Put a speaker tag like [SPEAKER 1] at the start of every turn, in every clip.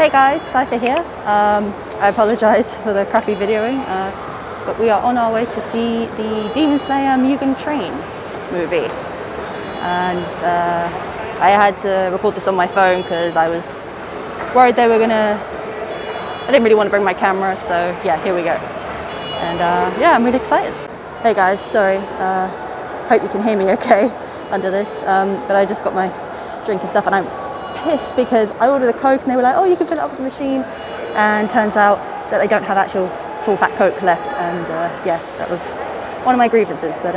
[SPEAKER 1] Hey guys, 𝓤𝓪𝓲 here. I apologise for the crappy videoing, but we are on our way to see the 𝓓𝓮𝓶𝓸𝓷 movie. And I had to record this on my phone because I was worried they were gonna... I didn't really want to bring my camera, so yeah, here we go. And yeah, I'm really excited. Hey guys, sorry. Hope you can hear me okay under this, but I just got my drink and stuff and I'm pissed because I ordered a Coke and they were like, oh, you can fill it up with the machine, and turns out that they don't have actual full fat Coke left, and yeah, that was one of my grievances. But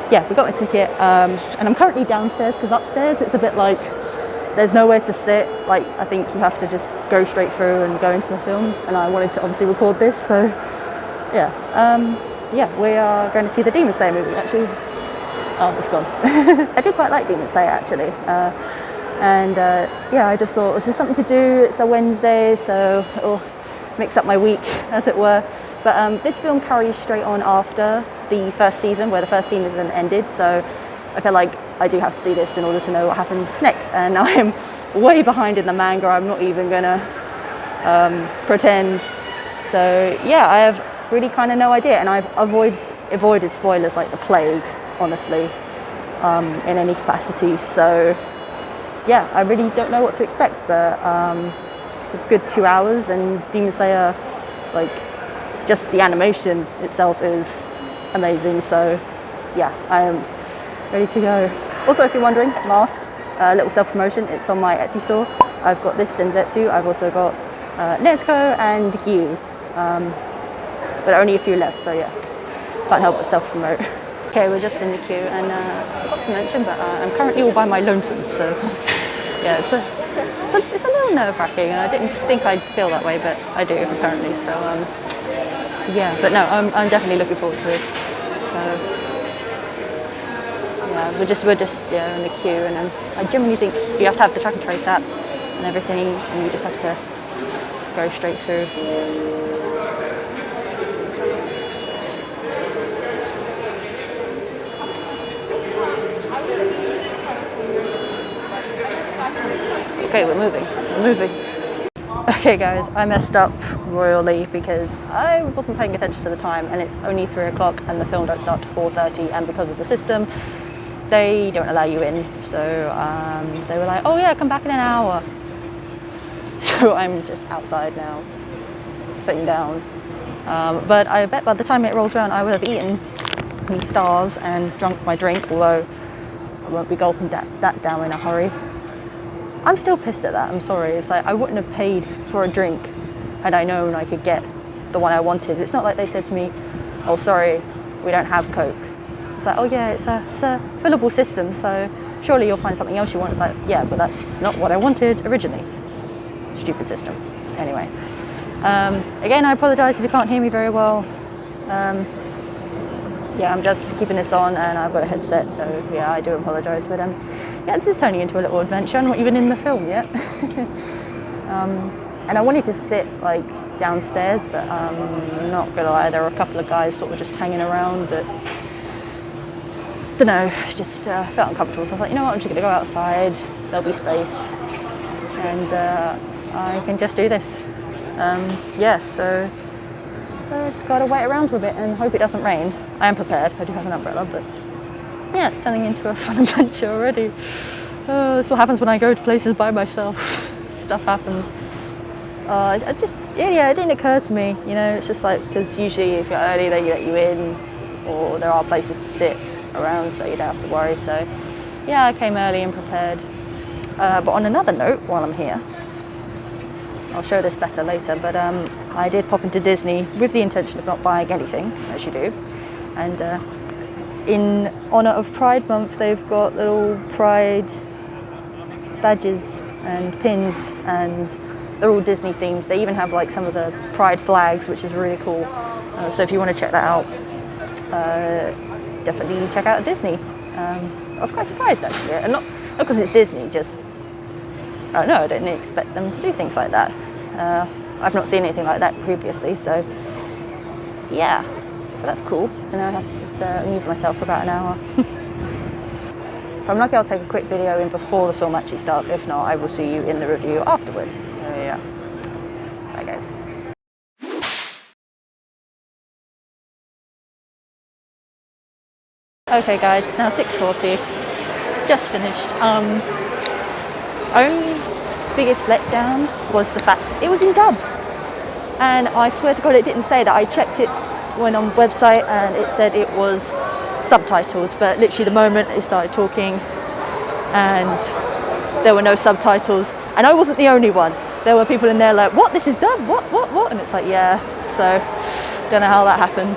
[SPEAKER 1] yeah, we got my ticket, and I'm currently downstairs because upstairs it's a bit like there's nowhere to sit. Like, I think you have to just go straight through and go into the film, and I wanted to obviously record this, so yeah. Yeah, we are going to see the 𝓓𝓮𝓶𝓸𝓷 movie actually. Oh, it's gone. I do quite like 𝓓𝓮𝓶𝓸𝓷 actually. And yeah, I just thought this is something to do. It's a Wednesday, so it'll mix up my week, as it were. But this film carries straight on after the first season, where the first season ended. So I feel like I do have to see this in order to know what happens next. And I'm way behind in the manga. I'm not even gonna pretend. So yeah, I have really kind of no idea, and I've avoided spoilers like the plague, honestly, in any capacity. So yeah, I really don't know what to expect, but it's a good 2 hours, and 𝓓𝓮𝓶𝓸𝓷, like, just the animation itself is amazing. So yeah, I am ready to go. Also, if you're wondering, mask, a little self-promotion, it's on my Etsy store. I've got this Senzetsu, I've also got 𝓚𝓲𝓫𝓪, but only a few left, so yeah, can't help but self-promote. Okay, we're just in the queue, and I forgot to mention, but I'm currently all by my lonesome, so yeah, it's a little nerve-wracking, and I didn't think I'd feel that way, but I do apparently. So yeah, but no, I'm definitely looking forward to this. So yeah, we're just yeah, in the queue, and I genuinely think you have to have the track and trace app and everything, and you just have to go straight through. Okay, we're moving. Okay guys, I messed up royally because I wasn't paying attention to the time, and it's only 3 o'clock and the film don't start till 4:30, and because of the system, they don't allow you in. So they were like, oh yeah, come back in an hour. So I'm just outside now, sitting down. But I bet by the time it rolls around, I would have eaten my stars and drunk my drink, although I won't be gulping that down in a hurry. I'm still pissed at that, I'm sorry. It's like, I wouldn't have paid for a drink had I known I could get the one I wanted. It's not like they said to me, oh sorry, we don't have Coke. It's like, oh yeah, it's a fillable system, so surely you'll find something else you want. It's like, yeah, but that's not what I wanted originally. Stupid system. Anyway, again, I apologise if you can't hear me very well. Yeah, I'm just keeping this on, and I've got a headset, so yeah, I do apologise. But yeah, this is turning into a little adventure. I'm not even in the film yet. And I wanted to sit like downstairs, but I'm not gonna lie, there were a couple of guys sort of just hanging around that, don't know, just felt uncomfortable. So I was like, you know what, I'm just gonna go outside. There'll be space, and I can just do this. Yeah, so I just gotta wait around for a bit and hope it doesn't rain. I am prepared, I do have an umbrella, but yeah, it's turning into a fun adventure already. This is what happens when I go to places by myself. Stuff happens. Yeah, it didn't occur to me, you know, it's just like, because usually if you're early they let you in, or there are places to sit around, so you don't have to worry. So yeah, I came early and prepared. But on another note, while I'm here, I'll show this better later, but I did pop into Disney with the intention of not buying anything, as you do. And in honour of Pride Month, they've got little Pride badges and pins, and they're all Disney themed. They even have like some of the Pride flags, which is really cool. So if you want to check that out, definitely check out Disney. I was quite surprised actually, and not because it's Disney, just I don't know, I didn't expect them to do things like that. I've not seen anything like that previously, so yeah, so that's cool. And now I have to just amuse myself for about an hour. If I'm lucky, I'll take a quick video in before the film actually starts. If not, I will see you in the review afterward. So yeah, bye guys. Okay guys, it's now 6:40, just finished. Only biggest letdown was the fact it was in dub. And I swear to God it didn't say that. I checked it, went on website and it said it was subtitled, but literally the moment it started talking and there were no subtitles, and I wasn't the only one. There were people in there like, what, this is dub, what? And it's like, yeah, so don't know how that happened.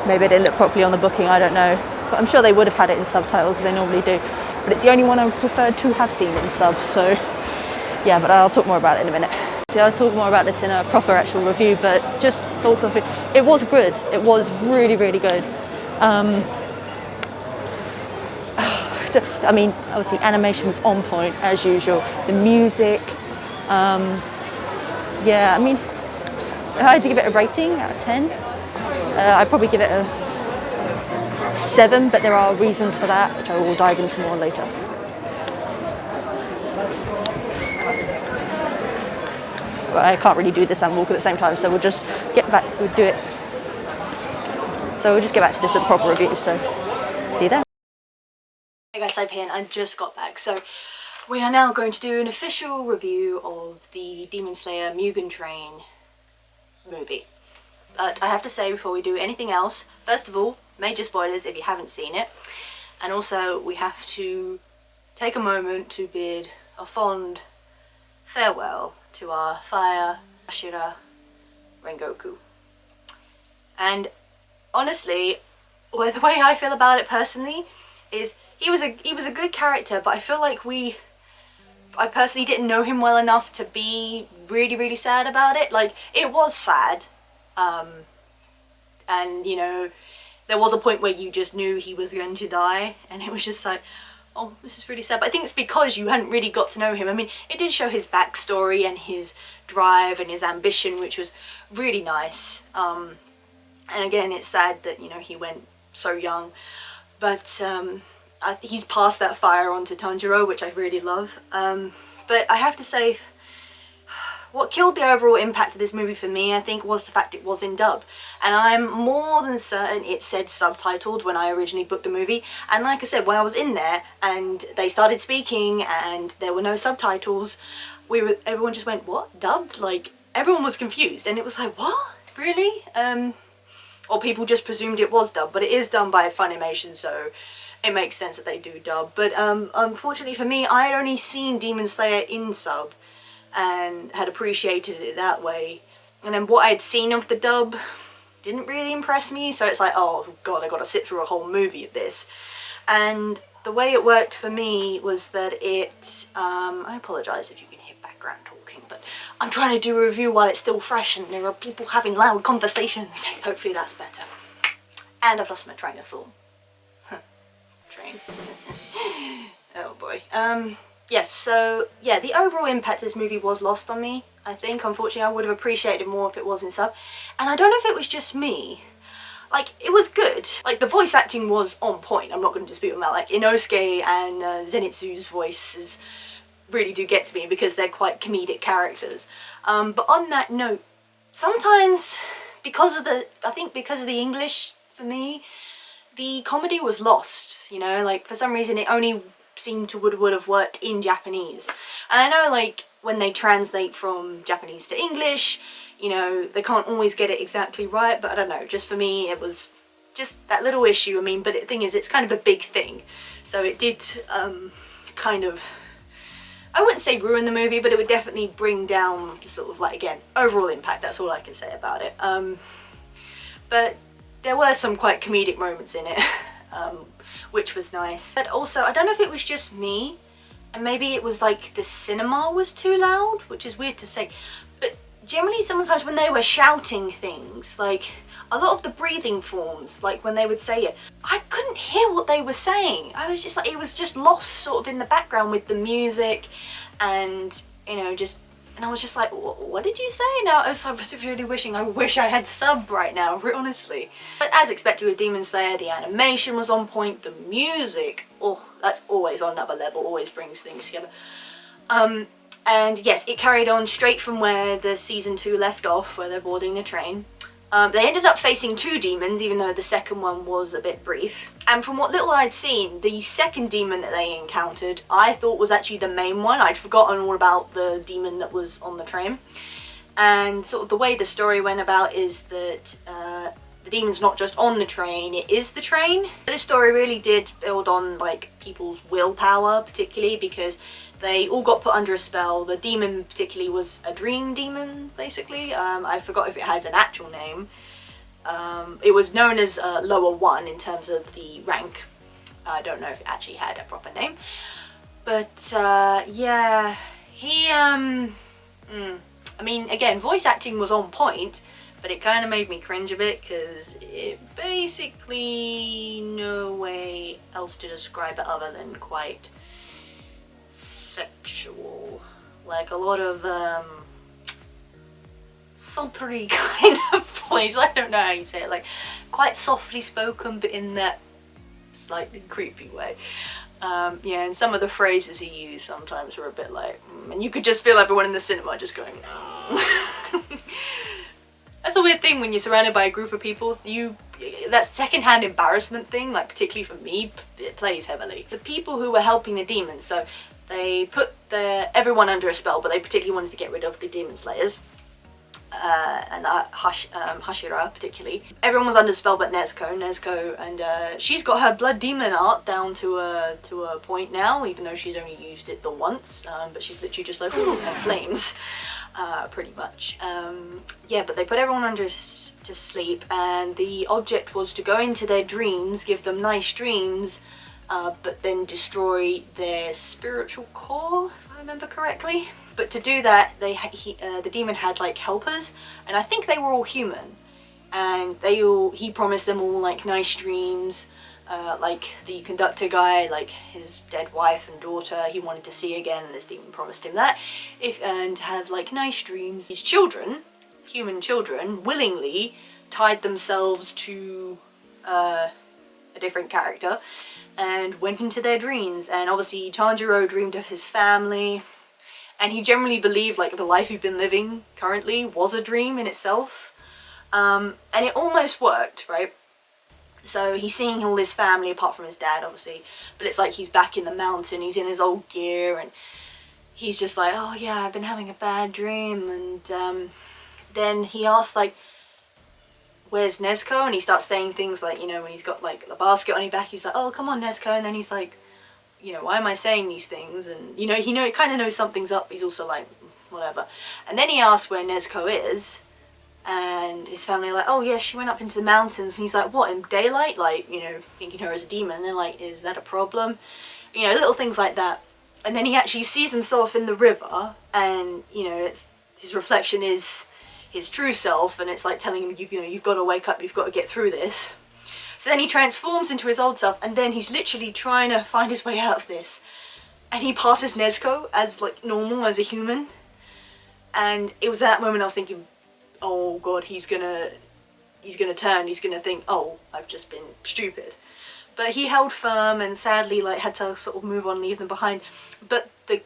[SPEAKER 1] Maybe I didn't look properly on the booking, I don't know. But I'm sure they would have had it in subtitles because they normally do. But it's the only one I preferred to have seen in sub, so yeah, but I'll talk more about it in a minute. So I'll talk more about this in a proper actual review, but just thoughts of it. It was good. It was really, really good. I mean, obviously animation was on point as usual. The music, yeah, I mean, if I had to give it a rating out of 10, I'd probably give it a 7, but there are reasons for that, which I will dive into more later. But I can't really do this and walk at the same time, so we'll just get back, we'll do it. So we'll just get back to this at the proper review, so see you there. Hey guys, I'm here and I just got back. So we are now going to do an official review of the Demon Slayer Mugen Train movie. But I have to say before we do anything else, first of all, major spoilers if you haven't seen it. And also we have to take a moment to bid a fond farewell to our fire Ashura Rengoku. And honestly, well, the way I feel about it personally is he was a good character, but I feel like I personally didn't know him well enough to be really, really sad about it. Like, it was sad, and you know, there was a point where you just knew he was going to die, and it was just like, oh, this is really sad. But I think it's because you hadn't really got to know him. I mean, it did show his backstory and his drive and his ambition, which was really nice. And again, it's sad that, you know, he went so young. But he's passed that fire on to Tanjiro, which I really love. But I have to say, what killed the overall impact of this movie for me, I think, was the fact it was in dub. And I'm more than certain it said subtitled when I originally booked the movie. And like I said, when I was in there and they started speaking and there were no subtitles, everyone just went, what? Dubbed? Like, everyone was confused. And it was like, what? Really? Or people just presumed it was dubbed. But it is done by Funimation, so it makes sense that they do dub. But unfortunately for me, I had only seen Demon Slayer in sub and had appreciated it that way, and then what I had seen of the dub didn't really impress me, so it's like, oh god, I gotta sit through a whole movie of this. And the way it worked for me was that it, I apologise if you can hear background talking, but I'm trying to do a review while it's still fresh and there are people having loud conversations. Hopefully that's better. And I've lost my train of thought. Train. Oh boy. Yes, so yeah, the overall impact of this movie was lost on me, I think. Unfortunately, I would have appreciated it more if it was in sub. And I don't know if it was just me. Like, it was good. Like, the voice acting was on point. I'm not going to dispute about, like, Inosuke and Zenitsu's voices really do get to me because they're quite comedic characters. But on that note, sometimes, I think because of the English, for me, the comedy was lost, you know? Like, for some reason, it only seemed to would have worked in Japanese. And I know, like, when they translate from Japanese to English, you know, they can't always get it exactly right, but I don't know, just for me it was just that little issue. I mean, but the thing is, it's kind of a big thing, so it did kind of, I wouldn't say ruin the movie, but it would definitely bring down sort of, like, again, overall impact. That's all I can say about it. But there were some quite comedic moments in it, which was nice. But also, I don't know if it was just me, and maybe it was like the cinema was too loud, which is weird to say, but generally sometimes when they were shouting things, like a lot of the breathing forms, like when they would say it, I couldn't hear what they were saying. I was just like, it was just lost sort of in the background with the music and, you know, just And I was just like, what did you say? Now I was really wishing I had sub right now, honestly. But as expected with Demon Slayer, the animation was on point, the music, oh, that's always on another level, always brings things together. And yes, it carried on straight from where the season 2 left off, where they're boarding the train. They ended up facing 2 demons, even though the second one was a bit brief. And from what little I'd seen, the second demon that they encountered, I thought was actually the main one. I'd forgotten all about the demon that was on the train. And sort of the way the story went about is that the demon's not just on the train, it is the train. This story really did build on like people's willpower, particularly because they all got put under a spell. The demon particularly was a dream demon, basically. I forgot if it had an actual name. It was known as Lower 1 in terms of the rank. I don't know if it actually had a proper name. But yeah, he, I mean, again, voice acting was on point, but it kind of made me cringe a bit because it basically, no way else to describe it other than quite sexual, like a lot of sultry kind of voice. I don't know how you say it, like quite softly spoken but in that slightly creepy way. Yeah, and some of the phrases he used sometimes were a bit like, and you could just feel everyone in the cinema just going, That's a weird thing when you're surrounded by a group of people. That second-hand embarrassment thing, like particularly for me, it plays heavily. The people who were helping the demons, so they put everyone under a spell, but they particularly wanted to get rid of the demon slayers. And Hashira particularly. Everyone was under spell but Nezuko, and she's got her blood demon art down to a point now, even though she's only used it the once, but she's literally just like flames, pretty much. Yeah, but they put everyone under to sleep, and the object was to go into their dreams, give them nice dreams, but then destroy their spiritual core, if I remember correctly. But to do that, the demon had like helpers, and I think they were all human. And he promised them all like nice dreams, like the conductor guy, like his dead wife and daughter, he wanted to see again, and this demon promised him that, and have like nice dreams. His children, human children, willingly tied themselves to a different character and went into their dreams. And obviously Tanjiro dreamed of his family. And he generally believed like the life he'd been living currently was a dream in itself. And it almost worked, right? So he's seeing all his family apart from his dad, obviously. But it's like he's back in the mountain, he's in his old gear, and he's just like, oh yeah, I've been having a bad dream. And then he asks like, where's Nezuko? And he starts saying things like, you know, when he's got like the basket on his back, he's like, oh come on Nezuko. And then he's like, you know, why am I saying these things? And you know, he kind of knows something's up. He's also like, whatever. And then he asks where Nezuko is, and his family are like, oh yeah, she went up into the mountains. And he's like, what, in daylight? Like, you know, thinking her as a demon. And they're like, is that a problem? You know, little things like that. And then he actually sees himself in the river, and you know, his reflection is his true self, and it's like telling him, you know, you've got to wake up, you've got to get through this. So then he transforms into his old self, and then he's literally trying to find his way out of this. And he passes Nezuko as like normal, as a human. And it was that moment I was thinking, oh god, he's gonna turn, he's gonna think, oh, I've just been stupid. But he held firm and sadly like had to sort of move on, leave them behind. But the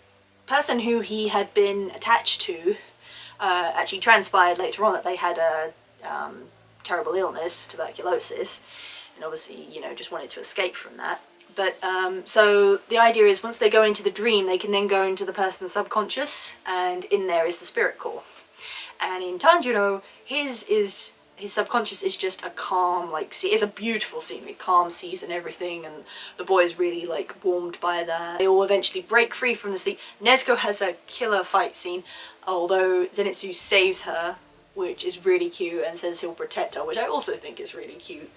[SPEAKER 1] person who he had been attached to actually transpired later on that they had a terrible illness, tuberculosis. And obviously, you know, just wanted to escape from that. But so the idea is once they go into the dream, they can then go into the person's subconscious, and in there is the spirit core. And in Tanjiro, his subconscious is just a calm, like, sea. It's a beautiful scenery, calm seas and everything, and the boy is really like warmed by that. They all eventually break free from the sleep. Nezuko has a killer fight scene, although Zenitsu saves her, which is really cute, and says he'll protect her, which I also think is really cute.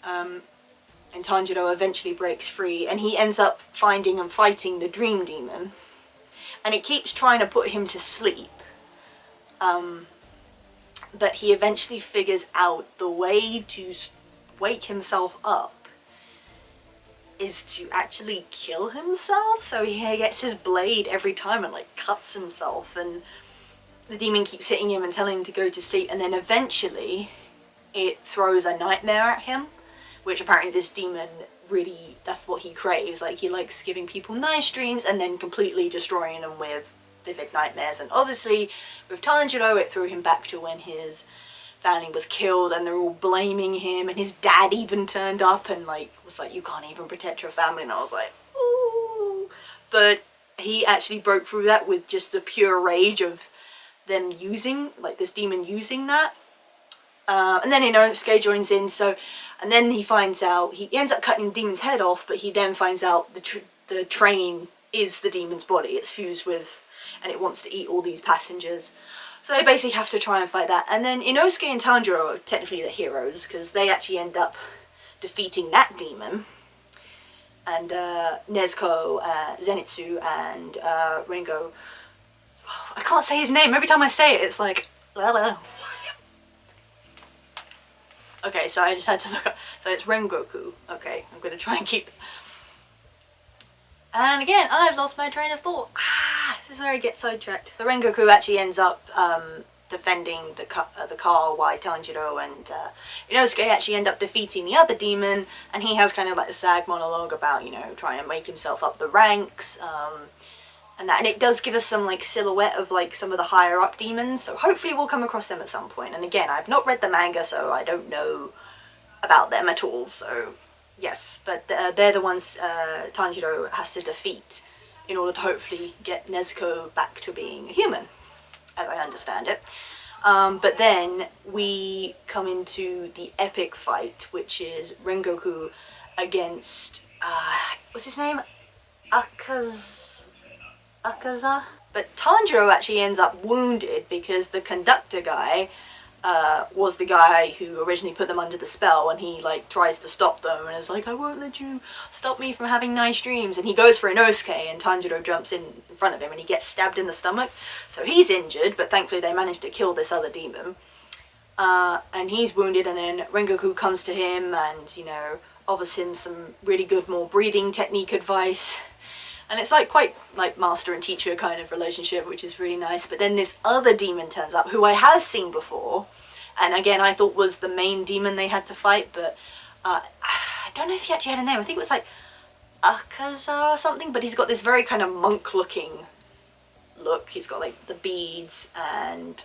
[SPEAKER 1] And Tanjiro eventually breaks free, and he ends up finding and fighting the dream demon, and it keeps trying to put him to sleep, but he eventually figures out the way to wake himself up is to actually kill himself. So he gets his blade every time and like cuts himself, and
[SPEAKER 2] the demon keeps hitting him and telling him to go to sleep, and then eventually it throws a nightmare at him, which apparently this demon really, that's what he craves. Like, he likes giving people nice dreams and then completely destroying them with vivid nightmares. And obviously with Tanjiro, it threw him back to when his family was killed and they're all blaming him, and his dad even turned up and like was like, you can't even protect your family, and I was like, ooh. But he actually broke through that with just the pure rage of them using, like this demon using that. And then Inosuke joins in, and then he finds out, he ends up cutting the demon's head off, but he then finds out the train is the demon's body. It's fused with, and it wants to eat all these passengers. So they basically have to try and fight that. And then Inosuke and Tanjiro are technically the heroes, because they actually end up defeating that demon. And Nezuko, Zenitsu, and Ringo. I can't say his name. Every time I say it, it's like, blah, blah. Okay, so I just had to look up. So it's Rengoku. Okay, I'm going to try and keep... And again, I've lost my train of thought. This is where I get sidetracked. The Rengoku actually ends up defending the car while Tanjiro and Inosuke actually end up defeating the other demon, and he has kind of like a sad monologue about, trying to make himself up the ranks, and it does give us some like silhouette of like some of the higher up demons, so hopefully we'll come across them at some point. And again, I've not read the manga, so I don't know about them at all, so yes, but they're the ones Tanjiro has to defeat in order to hopefully get Nezuko back to being a human, as I understand it. But then we come into the epic fight, which is Rengoku against, what's his name? Akaza? But Tanjiro actually ends up wounded because the conductor guy was the guy who originally put them under the spell, and he like tries to stop them and is like, I won't let you stop me from having nice dreams, and he goes for Inosuke and Tanjiro jumps in front of him and he gets stabbed in the stomach, so he's injured, but thankfully they managed to kill this other demon, and he's wounded. And then Rengoku comes to him and offers him some really good more breathing technique advice, and it's like quite like master and teacher kind of relationship, which is really nice. But then this other demon turns up, who I have seen before, and again I thought was the main demon they had to fight, but I don't know if he actually had a name. I think it was like Akaza or something, but he's got this very kind of monk looking look. He's got like the beads and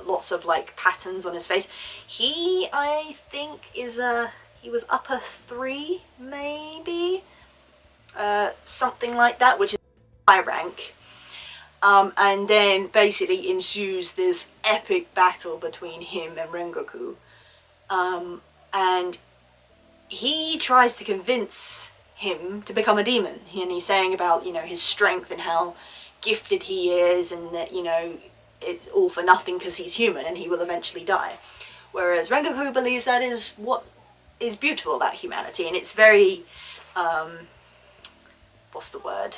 [SPEAKER 2] lots of like patterns on his face. He, I think, he was upper 3 maybe, something like that, which is high rank. And then basically ensues this epic battle between him and Rengoku, and he tries to convince him to become a demon, and he's saying about his strength and how gifted he is, and that it's all for nothing because he's human and he will eventually die, whereas Rengoku believes that is what is beautiful about humanity, and it's very what's the word?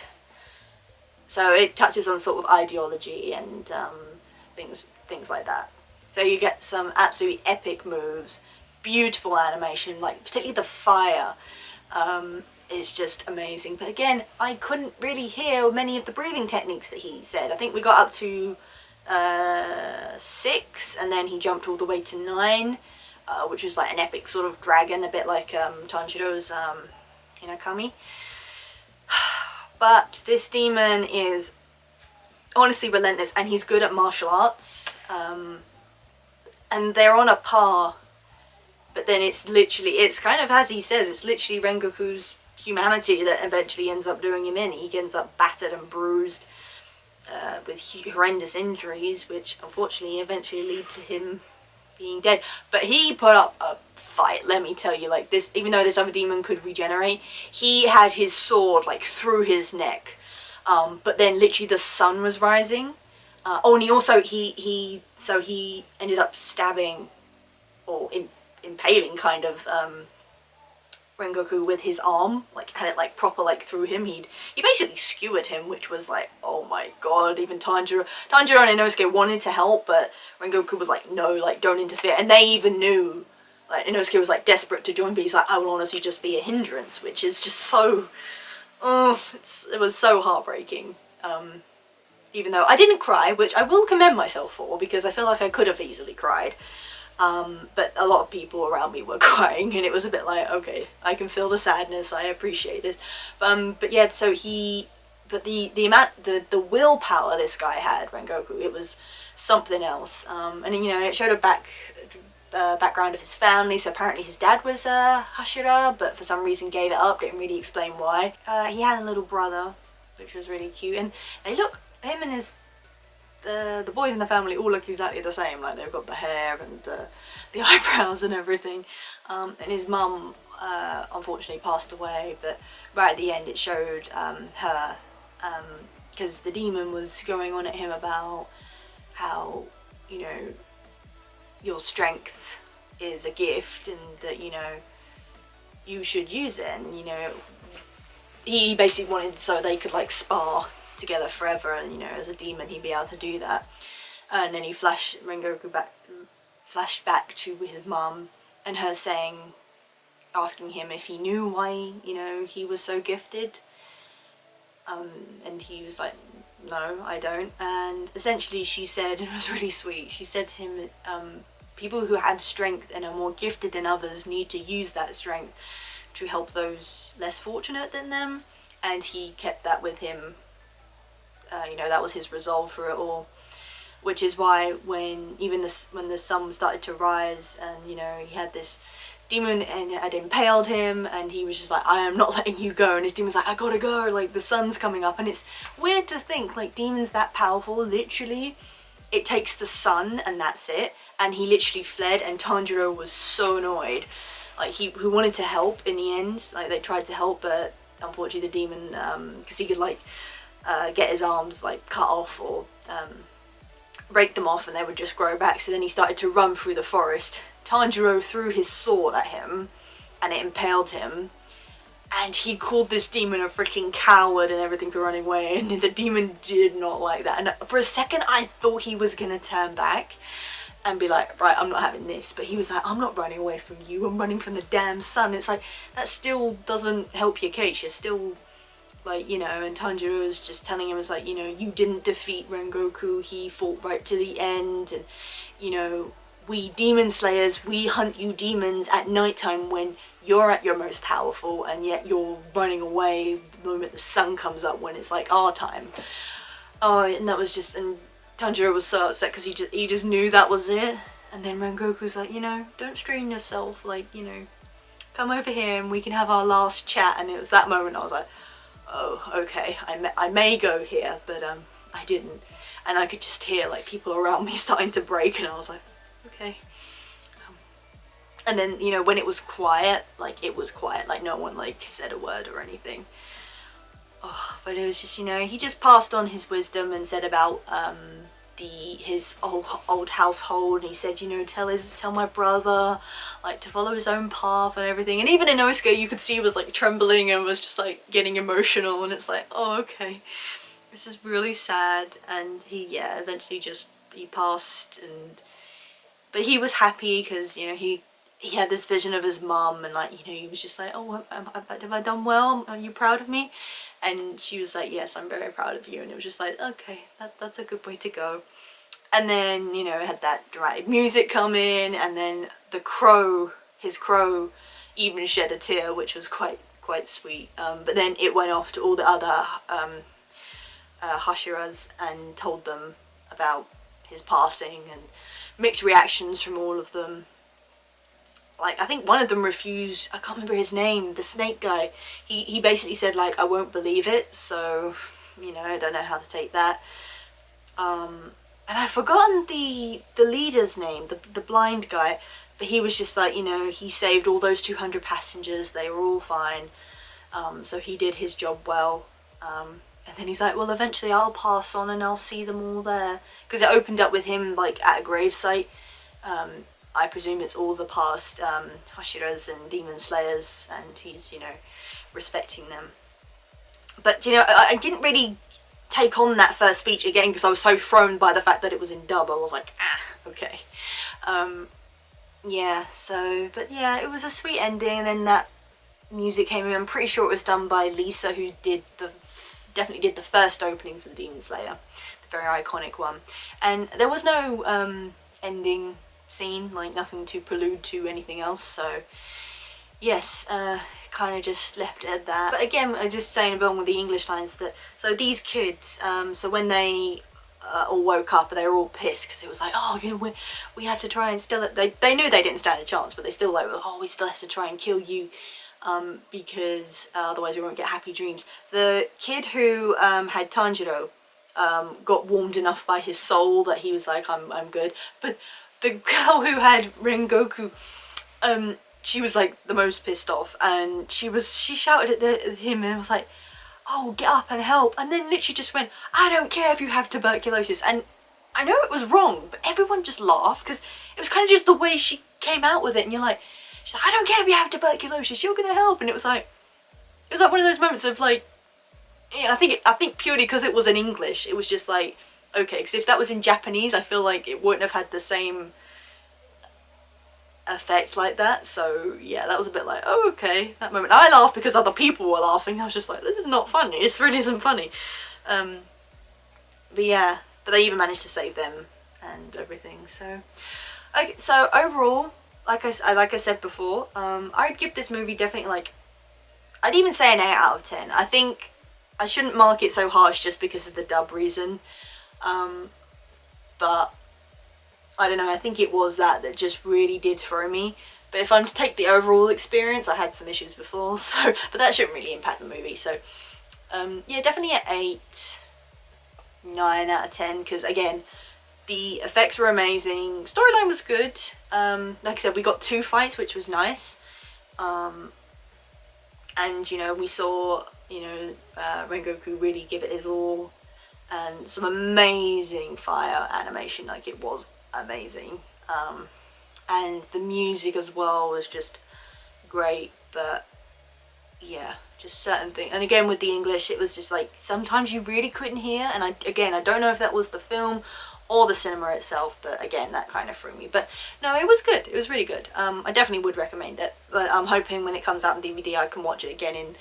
[SPEAKER 2] So it touches on sort of ideology and things like that. So you get some absolutely epic moves, beautiful animation, like particularly the fire is just amazing. But again, I couldn't really hear many of the breathing techniques that he said. I think we got up to 6, and then he jumped all the way to 9, which was like an epic sort of dragon, a bit like Tanjiro's Hinakami. But this demon is honestly relentless, and he's good at martial arts, and they're on a par, but then it's kind of, as he says, it's literally Rengoku's humanity that eventually ends up doing him in. He ends up battered and bruised with horrendous injuries, which unfortunately eventually lead to him being dead. But he put up a fight, let me tell you. Like this, even though this other demon could regenerate, he had his sword like through his neck, but then literally the sun was rising. And he also he ended up stabbing or impaling kind of Rengoku with his arm, like had it like proper like through him. He basically skewered him, which was like, oh my god. Even Tanjiro and Inosuke wanted to help, but Rengoku was like, no, like don't interfere. And they even knew, like Inosuke was like desperate to join, but he's like, I will honestly just be a hindrance, which is just so, it was so heartbreaking. even though I didn't cry, which I will commend myself for, because I feel like I could have easily cried. But a lot of people around me were crying, and it was a bit like, okay, I can feel the sadness, I appreciate this. But yeah, so but the willpower this guy had, Rengoku, it was something else. And you know, it showed a background of his family. So apparently his dad was Hashira, but for some reason gave it up, didn't really explain why. He had a little brother, which was really cute, and him and the boys in the family all look exactly the same. Like, they've got the hair and the eyebrows and everything. And his mum unfortunately passed away, but right at the end it showed her, because the demon was going on at him about how, you know, your strength is a gift and that, you know, you should use it. And, you know, he basically wanted so they could like spar together forever, and, you know, as a demon he'd be able to do that. And then Rengoku flashed back to his mum and her asking him if he knew why, you know, he was so gifted. And he was like, no, I don't. And essentially she said, it was really sweet, she said to him, people who have strength and are more gifted than others need to use that strength to help those less fortunate than them. And he kept that with him. You know, that was his resolve for it all. Which is why when the sun started to rise, and, you know, he had this demon and it had impaled him, and he was just like, I am not letting you go, and his demon's like, I gotta go, like, the sun's coming up. And it's weird to think, like, demons that powerful, literally, it takes the sun and that's it. And he literally fled, and Tanjiro was so annoyed. Like, he wanted to help in the end, like, they tried to help, but unfortunately the demon, because he could, like, get his arms, like, cut off or break them off and they would just grow back. So then he started to run through the forest. Tanjiro threw his sword at him and it impaled him, and he called this demon a freaking coward and everything for running away, and the demon did not like that. And for a second I thought he was gonna turn back and be like, right, I'm not having this, but he was like, I'm not running away from you, I'm running from the damn sun. It's like, that still doesn't help your case. You're still, like, you know, and Tanjiro was just telling him, was like, you know, you didn't defeat Rengoku, he fought right to the end, and, you know, we demon slayers, we hunt you demons at nighttime when you're at your most powerful, and yet you're running away the moment the sun comes up when it's like our time. Oh, and that was just, and Tanjiro was so upset because he just knew that was it. And then Rengoku's like, you know, don't strain yourself, like, you know, come over here and we can have our last chat. And it was that moment I was like, oh, okay, I may go here, but I didn't. And I could just hear, like, people around me starting to break, and I was like, okay. And then, you know, when it was quiet, like, no one, like, said a word or anything. Oh, but it was just, you know, he just passed on his wisdom and said about his old household, and he said, you know, tell my brother, like, to follow his own path and everything. And even Inosuke, you could see, was like trembling and was just like getting emotional, and it's like, oh, okay, this is really sad. And he eventually he passed, but he was happy because, you know, he had this vision of his mum, and, like, you know, he was just like, oh, have I done well? Are you proud of me? And she was like, yes, I'm very proud of you. And it was just like, okay, that's a good way to go. And then, you know, it had that dramatic music come in, and then his crow even shed a tear, which was quite sweet. But then it went off to all the other Hashiras and told them about his passing, and mixed reactions from all of them. Like, I think one of them refused, I can't remember his name, the snake guy. He basically said, like, I won't believe it, so, you know, I don't know how to take that. And I've forgotten the leader's name, the blind guy, but he was just like, you know, he saved all those 200 passengers, they were all fine, so he did his job well. And then he's like, well, eventually I'll pass on and I'll see them all there. Because it opened up with him, like, at a gravesite. I presume it's all the past Hashiras and demon slayers, and he's, you know, respecting them. But, you know, I didn't really take on that first speech again because I was so thrown by the fact that it was in dub. I was like, okay. Yeah, so, but yeah, it was a sweet ending, and then that music came in. I'm pretty sure it was done by Lisa, who definitely did the first opening for the Demon Slayer, the very iconic one. And there was no ending scene, like nothing to prelude to anything else, so yes, kind of just left it at that. But again, I just saying about with the English lines that, so these kids, so when they all woke up, they were all pissed because it was like, oh, you know, we have to try and still, they knew they didn't stand a chance, but they still like, oh, we still have to try and kill you because otherwise we won't get happy dreams. The kid who had Tanjiro got warmed enough by his soul that he was like, I'm good. But the girl who had Rengoku, she was like the most pissed off, and she shouted at him and was like, oh, get up and help, and then literally just went, I don't care if you have tuberculosis. And I know it was wrong, but everyone just laughed because it was kind of just the way she came out with it, and you're like, she's like, I don't care if you have tuberculosis, you're gonna help. And it was like one of those moments of like, yeah, I think purely because it was in English, it was just like, okay, because if that was in Japanese, I feel like it wouldn't have had the same effect like that. So yeah, that was a bit like, oh, okay, that moment. I laughed because other people were laughing. I was just like, this is not funny, this really isn't funny. But yeah, but they even managed to save them and everything. So okay, so overall, like I said before, I'd give this movie definitely like, I'd even say an 8 out of 10. I think I shouldn't mark it so harsh just because of the dub reason, but I don't know, I think it was that just really did throw me. But if I'm to take the overall experience, I had some issues before, so, but that shouldn't really impact the movie. So yeah, definitely an 8, 9 out of 10, because again, the effects were amazing, storyline was good. Like I said, we got 2 fights, which was nice. And you know, we saw, you know, Rengoku really give it his all, and some amazing fire animation, like it was amazing. And the music as well was just great. But yeah, just certain things, and again with the English, it was just like sometimes you really couldn't hear, and I don't know if that was the film or the cinema itself, but again, that kind of threw me. But no, it was good, it was really good. I definitely would recommend it, but I'm hoping when it comes out on DVD I can watch it again in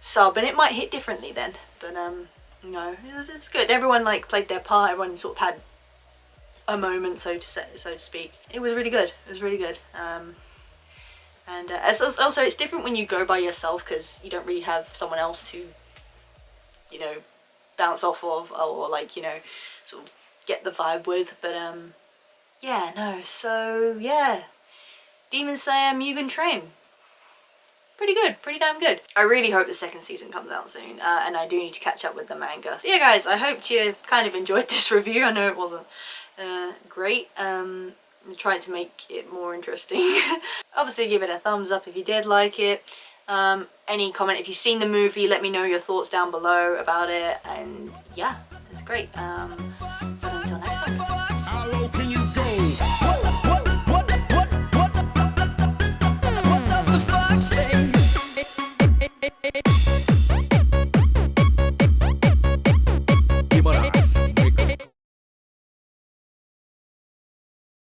[SPEAKER 2] sub, and it might hit differently then. But no, it was good. Everyone like played their part, everyone sort of had a moment, so to speak. It was really good, it was really good. And also it's different when you go by yourself, because you don't really have someone else to, you know, bounce off of, or like, you know, sort of get the vibe with. But yeah, no, so yeah, Demon Slayer Mugen Train, pretty good, pretty damn good. I really hope the 2nd season comes out soon, and I do need to catch up with the manga. So yeah guys, I hope you kind of enjoyed this review. I know it wasn't great. I tried to make it more interesting. Obviously give it a thumbs up if you did like it. Any comment if you've seen the movie, let me know your thoughts down below about it. And yeah, it's great. But until next time.
[SPEAKER 3] How low can you go? What does the fuck say?